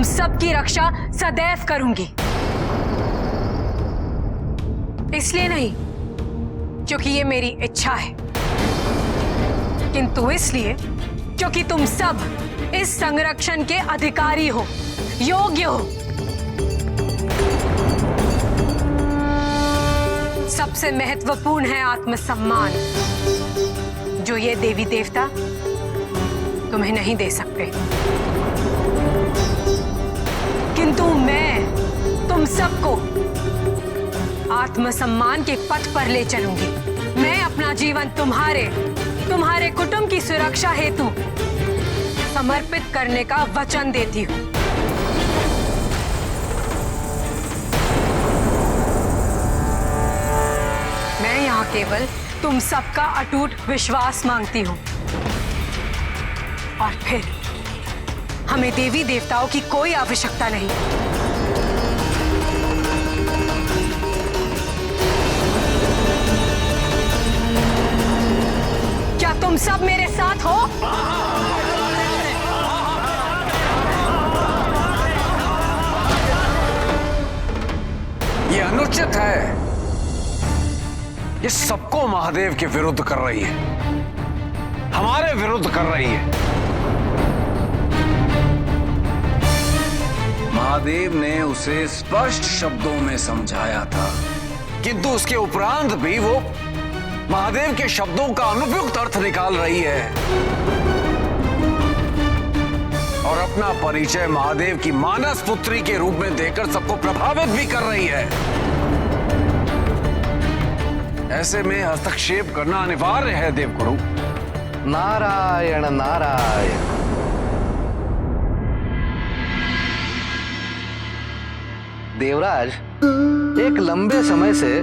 सबकी रक्षा सदैव करूंगी। इसलिए नहीं क्योंकि ये मेरी इच्छा है, किंतु इसलिए क्योंकि तुम सब इस संरक्षण के अधिकारी हो, योग्य हो। सबसे महत्वपूर्ण है आत्मसम्मान, जो ये देवी देवता तुम्हें नहीं दे सकते। किंतु मैं तुम सबको आत्मसम्मान के पथ पर ले चलूंगी। मैं अपना जीवन तुम्हारे कुटुंब की सुरक्षा हेतु समर्पित करने का वचन देती हूँ। मैं यहाँ केवल तुम सबका अटूट विश्वास मांगती हूँ, और फिर हमें देवी देवताओं की कोई आवश्यकता नहीं। क्या तुम सब मेरे साथ हो? ये अनुचित है। ये सबको महादेव के विरुद्ध कर रही है, हमारे विरुद्ध कर रही है। महादेव ने उसे स्पष्ट शब्दों में समझाया था, किंतु उसके उपरांत भी वो महादेव के शब्दों का अनुपयुक्त अर्थ निकाल रही है और अपना परिचय महादेव की मानस पुत्री के रूप में देकर सबको प्रभावित भी कर रही है। ऐसे में हस्तक्षेप करना अनिवार्य है देवगुरु। नारायण नारायण। देवराज, एक लंबे समय से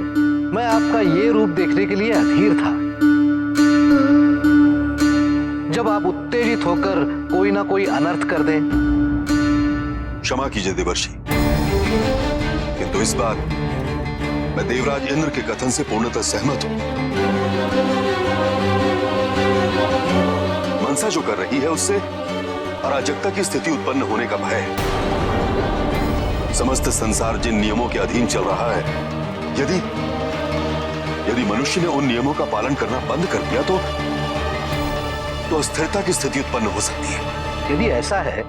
मैं आपका ये रूप देखने के लिए अधीर था। जब आप उत्तेजित होकर कोई ना कोई अनर्थ कर दें। क्षमा कीजिए देवर्षि, किंतु इस बार मैं देवराज इंद्र के कथन से पूर्णतः सहमत हूं। मनसा जो कर रही है उससे अराजकता की स्थिति उत्पन्न होने का भय है। समस्त संसार जिन नियमों के अधीन चल रहा है, यदि मनुष्य ने उन नियमों का पालन करना बंद कर दिया तो अस्थिरता की स्थिति उत्पन्न हो सकती है। यदि ऐसा है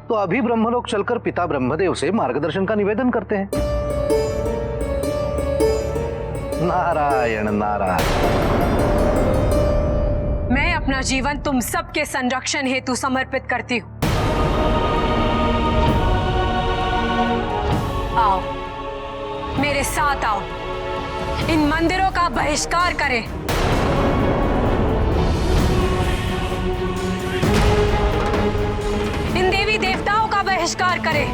तो अभी ब्रह्मलोक चलकर पिता ब्रह्मदेव से मार्गदर्शन का निवेदन करते हैं। नारायण नारायण। मैं अपना जीवन तुम सबके संरक्षण हेतु समर्पित करती हूँ। आओ, मेरे साथ आओ, इन मंदिरों का बहिष्कार करें। इन देवी देवताओं का बहिष्कार करें।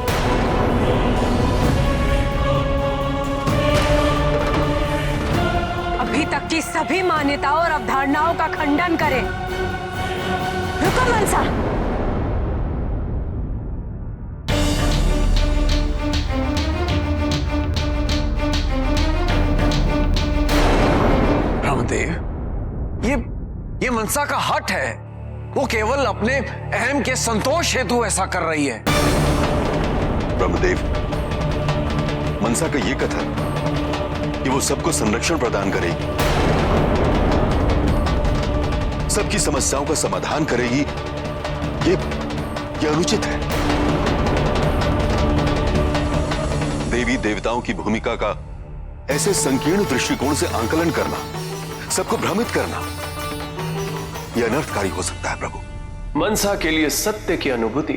अभी तक की सभी मान्यताओं और अवधारणाओं का खंडन करें। रुको मनसा। ये मनसा का हठ है। वो केवल अपने अहम के संतोष हेतु ऐसा कर रही है। ब्रह्मदेव, मनसा का ये कथन कि वो सबको संरक्षण प्रदान करेगी, सबकी समस्याओं का समाधान करेगी, ये अनुचित है। देवी देवताओं की भूमिका का ऐसे संकीर्ण दृष्टिकोण से आंकलन करना, सबको भ्रमित करना, यह अनर्थकारी हो सकता है प्रभु। मनसा के लिए सत्य की अनुभूति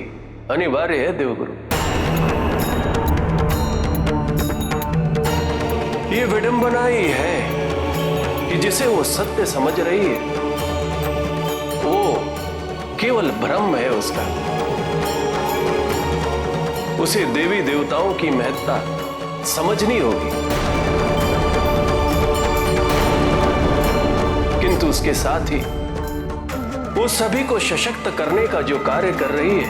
अनिवार्य है देवगुरु। ये विडंबना ही है कि जिसे वो सत्य समझ रही है वो केवल भ्रम है उसका। उसे देवी देवताओं की महत्ता समझनी होगी, किंतु उसके साथ ही वो सभी को सशक्त करने का जो कार्य कर रही है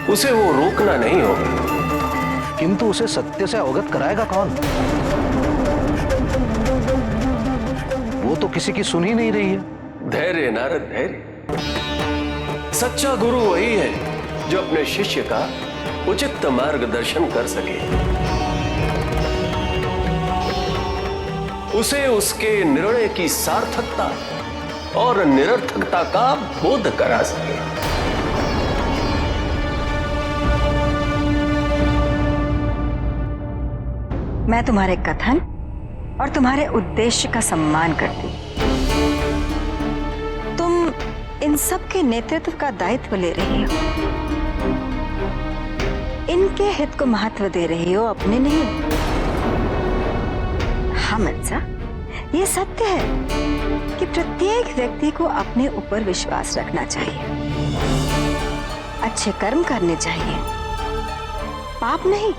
उसे वो रोकना नहीं होगा। किंतु उसे सत्य से अवगत कराएगा कौन? वो तो किसी की सुन ही नहीं रही है। धैर्य नारद, धैर्य। सच्चा गुरु वही है जो अपने शिष्य का उचित मार्गदर्शन कर सके, उसे उसके निर्णय की सार्थकता और निरर्थकता का बोध करा सके। मैं तुम्हारे कथन और तुम्हारे उद्देश्य का सम्मान करती हूँ। तुम इन सब के नेतृत्व का दायित्व ले रही हो, इनके हित को महत्व दे रही हो, अपने नहीं। हाँ मनसा, ये सत्य है कि प्रत्येक व्यक्ति को अपने ऊपर विश्वास रखना चाहिए, अच्छे कर्म करने चाहिए, पाप नहीं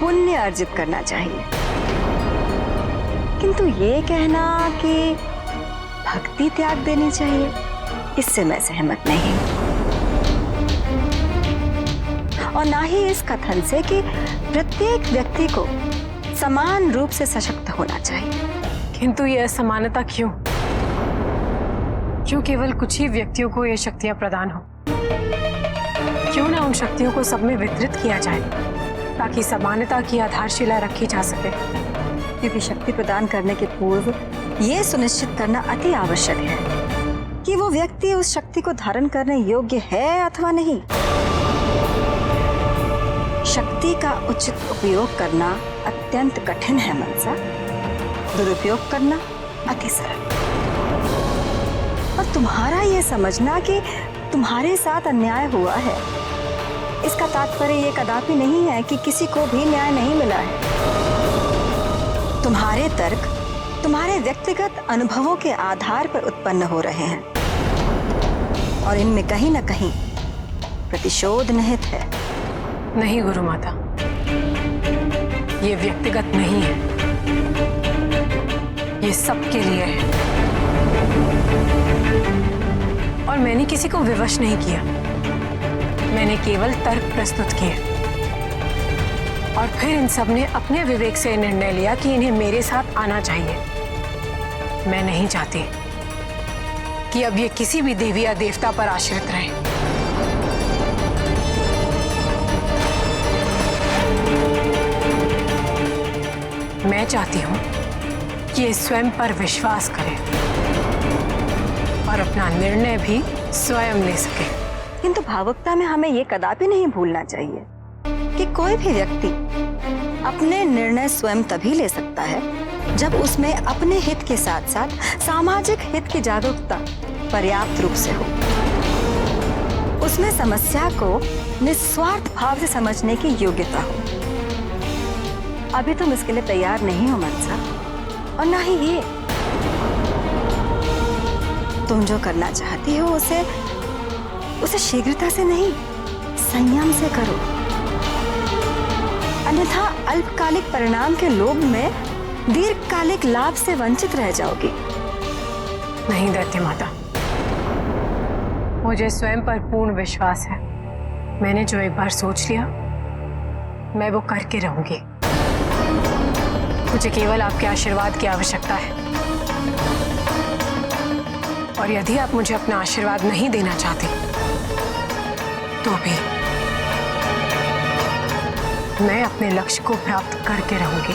पुण्य अर्जित करना चाहिए। किंतु ये कहना कि भक्ति त्याग देनी चाहिए, इससे मैं सहमत नहीं हूं। और ना ही इस कथन से कि प्रत्येक व्यक्ति को समान रूप से सशक्त होना चाहिए। किंतु यह असमानता क्यों? क्यों केवल कुछ ही व्यक्तियों को ये शक्तियां प्रदान हो? क्यों ना उन शक्तियों को सब में वितरित किया जाए, ताकि समानता की आधारशिला रखी जा सके? क्योंकि शक्ति प्रदान करने के पूर्व यह सुनिश्चित करना अति आवश्यक है कि वो व्यक्ति उस शक्ति को धारण करने योग्य है अथवा नहीं। शक्ति का उचित उपयोग करना अत्यंत कठिन है मनसा, दुरुपयोग करना अति सरल। और तुम्हारा यह समझना कि तुम्हारे साथ अन्याय हुआ है, इसका तात्पर्य ये कदापि नहीं है कि किसी को भी न्याय नहीं मिला है। तुम्हारे तर्क तुम्हारे व्यक्तिगत अनुभवों के आधार पर उत्पन्न हो रहे हैं और इनमें कहीं न कहीं प्रतिशोध निहित है। नहीं गुरु माता, ये व्यक्तिगत नहीं है, ये सबके लिए है। और मैंने किसी को विवश नहीं किया, मैंने केवल तर्क प्रस्तुत किए और फिर इन सब ने अपने विवेक से निर्णय लिया कि इन्हें मेरे साथ आना चाहिए। मैं नहीं चाहती कि अब ये किसी भी देवी या देवता पर आश्रित रहे। मैं चाहती हूं कि ये स्वयं पर विश्वास करें और अपना निर्णय भी स्वयं ले सके। किंतु भावुकता में हमें ये कदापि नहीं भूलना चाहिए कि कोई भी व्यक्ति अपने निर्णय स्वयं तभी ले सकता है जब उसमें अपने हित के साथ साथ सामाजिक हित की जागरूकता पर्याप्त रूप से हो, उसमें समस्या को निस्वार्थ भाव से समझने की योग्यता हो। अभी तुम इसके लिए तैयार नहीं हो मनसा, और ना ही ये। तुम जो करना चाहती हो उसे शीघ्रता से नहीं, संयम से करो, अन्यथा अल्पकालिक परिणाम के लोभ में दीर्घकालिक लाभ से वंचित रह जाओगी। नहीं दैत्य माता, मुझे स्वयं पर पूर्ण विश्वास है। मैंने जो एक बार सोच लिया, मैं वो करके रहूंगी। मुझे केवल आपके आशीर्वाद की आवश्यकता है, और यदि आप मुझे अपना आशीर्वाद नहीं देना चाहते तो भी मैं अपने लक्ष्य को प्राप्त करके रहूंगी।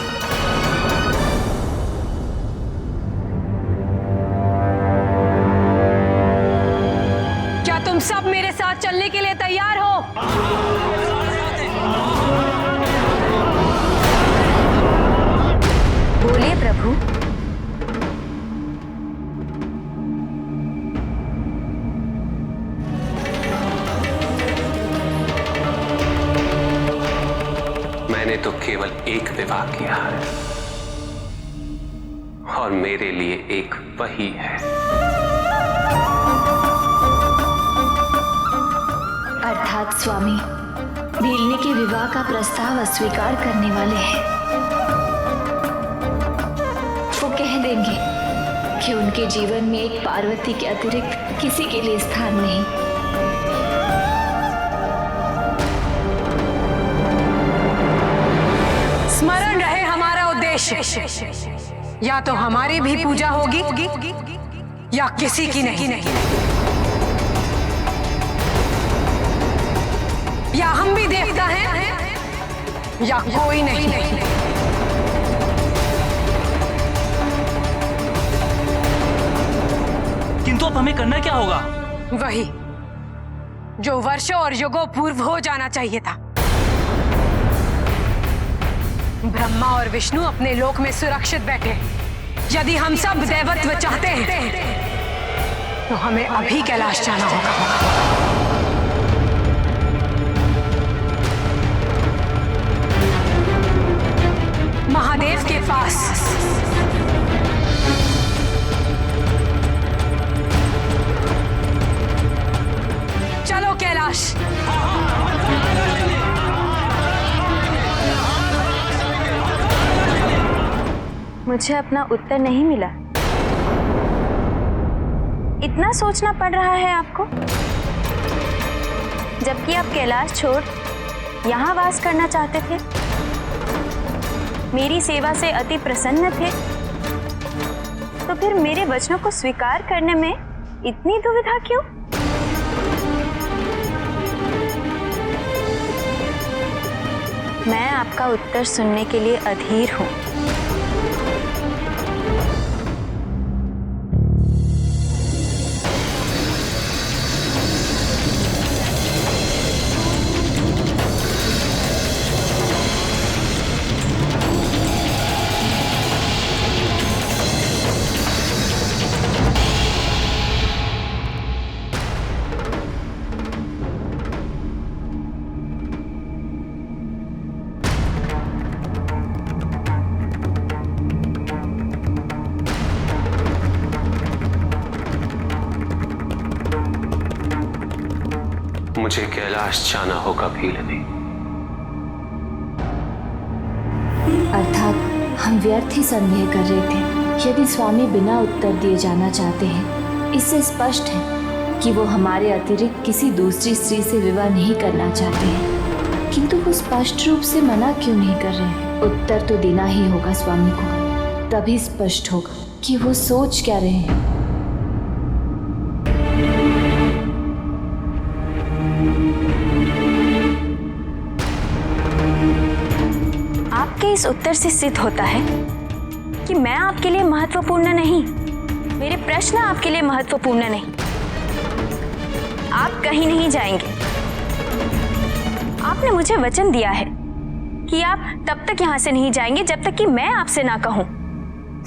क्या तुम सब मेरे साथ चलने के लिए तैयार हो? बोलिए प्रभु। मैंने तो केवल एक विवाह किया है और मेरे लिए एक वही है। अर्थात स्वामी भीलनी के विवाह का प्रस्ताव अस्वीकार करने वाले हैं। वो कह देंगे कि उनके जीवन में एक पार्वती के अतिरिक्त किसी के लिए स्थान नहीं। स्मरण रहे हमारा उद्देश्य, या तो हमारी भी पूजा होगी या किसी की नहीं। है या कोई नहीं? किंतु अब हमें करना क्या होगा? वही जो वर्षों और युगों पूर्व हो जाना चाहिए था। ब्रह्मा और विष्णु अपने लोक में सुरक्षित बैठे। यदि हम सब दैवत्व चाहते हैं तो हमें अभी कैलाश जाना होगा। महादेव के पास। चलो कैलाश। मुझे अपना उत्तर नहीं मिला। इतना सोचना पड़ रहा है आपको, जबकि आप कैलाश छोड़ यहाँ वास करना चाहते थे, मेरी सेवा से अति प्रसन्न थे, तो फिर मेरे वचनों को स्वीकार करने में इतनी दुविधा क्यों? मैं आपका उत्तर सुनने के लिए अधीर हूँ। मुझे कैलाश जाना होगा भीलनी। अर्थात हम व्यर्थ ही संदेह कर रहे थे। यदि स्वामी बिना उत्तर दिए जाना चाहते हैं, इससे स्पष्ट है कि वो हमारे अतिरिक्त किसी दूसरी स्त्री से विवाह नहीं करना चाहते हैं, किंतु वो स्पष्ट रूप से मना क्यों नहीं कर रहे हैं? उत्तर तो देना ही होगा स्वामी को, तभी स्पष्ट होगा कि वो सोच क्या रहे हैं। आपके इस उत्तर से सिद्ध होता है कि मैं आपके लिए महत्वपूर्ण नहीं, मेरे प्रश्न आपके लिए महत्वपूर्ण नहीं। आप कहीं नहीं जाएंगे। आपने मुझे वचन दिया है कि आप तब तक यहाँ से नहीं जाएंगे जब तक कि मैं आपसे ना कहूं।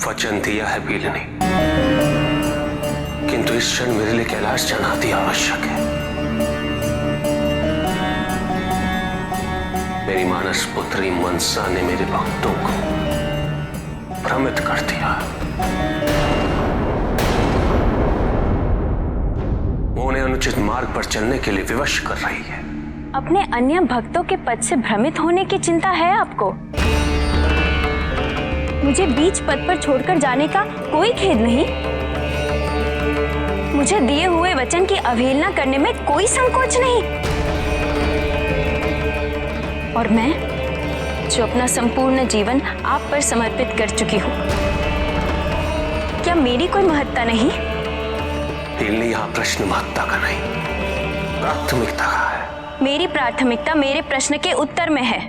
वचन दिया है भीलनी, किंतु इस क्षण मेरे लिए कैलाश जाना अति आवश्यक है। मेरी मानस पुत्री मनसा ने मेरे भक्तों को भ्रमित कर दिया। वो उन्हें अनुचित मार्ग पर चलने के लिए विवश कर रही है। अपने अन्य भक्तों के पद से भ्रमित होने की चिंता है आपको? मुझे बीच पद पर छोड़कर जाने का कोई खेद नहीं। मुझे दिए हुए वचन की अवहेलना करने में कोई संकोच नहीं। और मैं जो अपना संपूर्ण जीवन आप पर समर्पित कर चुकी हूँ, क्या मेरी कोई महत्ता नहीं? यहाँ प्रश्न महत्ता का नहीं, प्राथमिकता का है। मेरी प्राथमिकता मेरे प्रश्न के उत्तर में है।